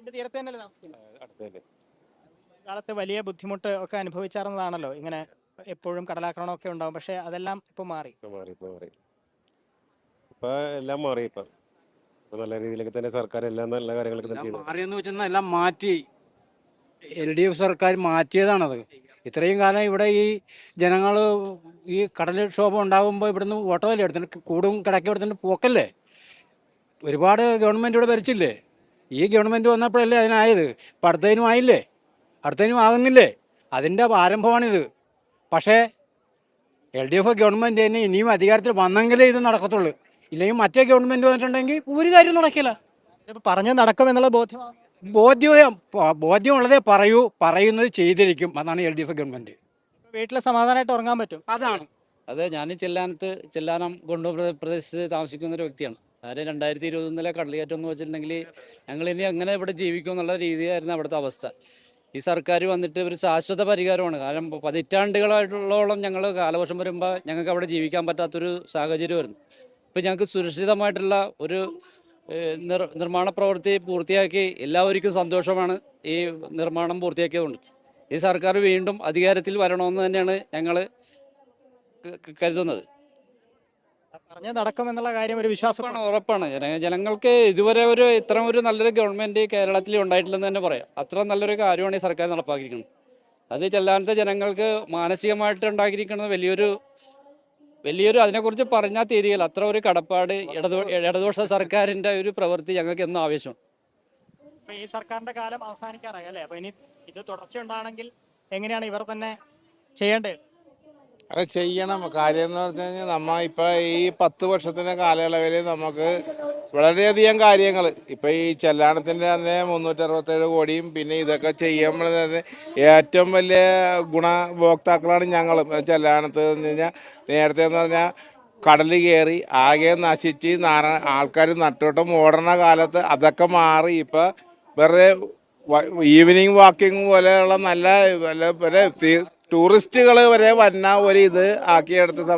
ഇതിന്റെ തീരത്ത് തന്നെയല്ലേ താമസിക്കുന്നത്? അടുത്ത് തന്നെ. കാലത്ത് വലിയ ബുദ്ധിമുട്ട് ഒക്കെ അനുഭവിച്ചാർന്നതാണല്ലോ, ഇങ്ങനെ എപ്പോഴും കടലാക്രമണമൊക്കെ ഉണ്ടാവും. പക്ഷെ അതെല്ലാം ഇപ്പൊ മാറി. ഇപ്പൊ മാറി, ഇപ്പൊ മാറി. ഇപ്പൊ എല്ലാം മാറി. ഇപ്പൊ നല്ല രീതിയിലൊക്കെ തന്നെ സർക്കാർ എല്ലാം നല്ല കാര്യങ്ങളൊക്കെ തന്നെ എല്ലാം ചെയ്യുന്നു. മാറിയെന്ന് വെച്ചാൽ എല്ലാം മാറ്റി. LDF സർക്കാർ മാറ്റിയതാണത്. ഇത്രയും കാലം ഇവിടെ ഈ ജനങ്ങൾ ഈ കടൽക്ഷോഭം ഉണ്ടാകുമ്പോൾ ഇവിടുന്ന് ഓട്ടോയില്ലേ എടുത്തിട്ട് കൂടും കിടക്കി എടുത്തിട്ട് പോക്കല്ലേ. ഒരുപാട് ഗവൺമെൻറ് ഇവിടെ ഭരിച്ചില്ലേ. ഈ ഗവൺമെൻറ് വന്നപ്പോഴല്ലേ അതിനായത്. ഇപ്പം അടുത്തതിനും ആയില്ലേ, അടുത്തതിനും ആകുന്നില്ലേ. അതിൻ്റെ ആരംഭമാണിത്. പക്ഷേ LDF ഗവൺമെൻറ് തന്നെ ഇനിയും അധികാരത്തിൽ വന്നെങ്കിലേ ഇത് നടക്കത്തുള്ളൂ. ഇല്ലെങ്കിൽ മറ്റേ ഗവൺമെൻറ് വന്നിട്ടുണ്ടെങ്കിൽ ഒരു കാര്യം നടക്കില്ല. ഇതിപ്പോ പറഞ്ഞ് നടക്കും എന്നുള്ള ബോധ്യമാണ്. ബോധ്യമുള്ളതേ പറയൂ, പറയുന്നത് ചെയ്തിരിക്കും. അതാണ് LDF ഗവൺമെൻറ്. വീട്ടിൽ സമാധാനമായിട്ട് ഉറങ്ങാൻ പറ്റും. അതാണ്. അതെ, ഞാൻ ചെല്ലാനം കൊണ്ടൂർ പ്രദേശത്ത് താമസിക്കുന്ന ഒരു വ്യക്തിയാണ്. ആര് 2021 കടലുകയറ്റം എന്ന് വെച്ചിട്ടുണ്ടെങ്കിൽ ഞങ്ങൾ ഇനി എങ്ങനെ ഇവിടെ ജീവിക്കും എന്നുള്ള രീതിയായിരുന്നു അവിടുത്തെ അവസ്ഥ. ഈ സർക്കാർ വന്നിട്ട് ഒരു ശാശ്വത പരിഹാരമാണ്. കാരണം പതിറ്റാണ്ടുകളായിട്ടുള്ളോളം ഞങ്ങൾ കാലവർഷം വരുമ്പോൾ ഞങ്ങൾക്ക് അവിടെ ജീവിക്കാൻ പറ്റാത്തൊരു സാഹചര്യമായിരുന്നു. ഇപ്പം ഞങ്ങൾക്ക് സുരക്ഷിതമായിട്ടുള്ള ഒരു നിർമ്മാണ പ്രവൃത്തി പൂർത്തിയാക്കി എല്ലാവർക്കും സന്തോഷമാണ്. ഈ നിർമ്മാണം പൂർത്തിയാക്കിയതുകൊണ്ട് ഈ സർക്കാർ വീണ്ടും അധികാരത്തിൽ വരണമെന്ന് തന്നെയാണ് ഞങ്ങൾ കരുതുന്നത്. പറഞ്ഞ് നടക്കും എന്നുള്ള കാര്യം ഒരു വിശ്വാസമാണ്. ഉറപ്പാണ്. ജനങ്ങൾക്ക് ഇതുവരെ ഇത്തരം ഒരു നല്ലൊരു ഗവൺമെൻറ് കേരളത്തിൽ ഉണ്ടായിട്ടില്ലെന്ന് തന്നെ പറയാം. അത്ര നല്ലൊരു കാര്യമാണ് ഈ സർക്കാർ നടപ്പാക്കിയിരിക്കുന്നത്. അത് ചെല്ലാനത്തെ ജനങ്ങൾക്ക് മാനസികമായിട്ട് ഉണ്ടാക്കിയിരിക്കുന്നത് വലിയൊരു അതിനെക്കുറിച്ച് പറഞ്ഞാൽ തീരുകയില്ല. അത്ര ഒരു കടപ്പാട് ഇടതുപക്ഷ സർക്കാരിൻ്റെ ഒരു പ്രവൃത്തി ഞങ്ങൾക്ക് എന്നും ആവശ്യമാണ്. അപ്പൊ ഈ സർക്കാരിന്റെ കാലം അവസാനിക്കാറായി അല്ലേ? അപ്പൊ ഇനി ഇത് തുടർച്ചയുണ്ടാണെങ്കിൽ എങ്ങനെയാണ് ഇവർ തന്നെ ചെയ്യേണ്ടത്? അത് ചെയ്യണം. കാര്യം എന്ന് പറഞ്ഞു കഴിഞ്ഞാൽ ഇപ്പം ഈ 10 വർഷത്തിൻ്റെ കാലയളവിൽ നമുക്ക് വളരെയധികം കാര്യങ്ങൾ ഇപ്പം ഈ ചെല്ലാനത്തിൻ്റെ തന്നെ 367 കോടിയും പിന്നെ ഇതൊക്കെ ചെയ്യുമ്പോൾ തന്നെ ഏറ്റവും വലിയ ഗുണഭോക്താക്കളാണ് ഞങ്ങൾ. ചെല്ലാനത്ത് എന്ന് കഴിഞ്ഞാൽ നേരത്തെ എന്ന് പറഞ്ഞാൽ കടൽ കയറി ആകെ നശിച്ച് ആൾക്കാർ നട്ടോട്ടം ഓടുന്ന കാലത്ത് അതൊക്കെ മാറി ഇപ്പം വെറുതെ ഈവനിങ് വാക്കിംഗ് പോലെയുള്ള നല്ല ടൂറിസ്റ്റുകൾ വരെ വന്ന ഇത് ആക്കിയെടുത്ത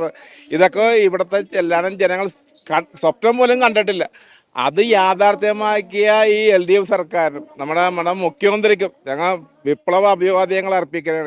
ഇതൊക്കെ ഇവിടുത്തെ ചെല്ലാനം ജനങ്ങൾ സ്വപ്നം പോലും കണ്ടിട്ടില്ല. അത് യാഥാർത്ഥ്യമാക്കിയ ഈ LDF സർക്കാരിനും നമ്മുടെ മുഖ്യമന്ത്രിക്കും ഞങ്ങൾ വിപ്ലവ അഭിവാദ്യങ്ങൾ അർപ്പിക്കുകയാണ്.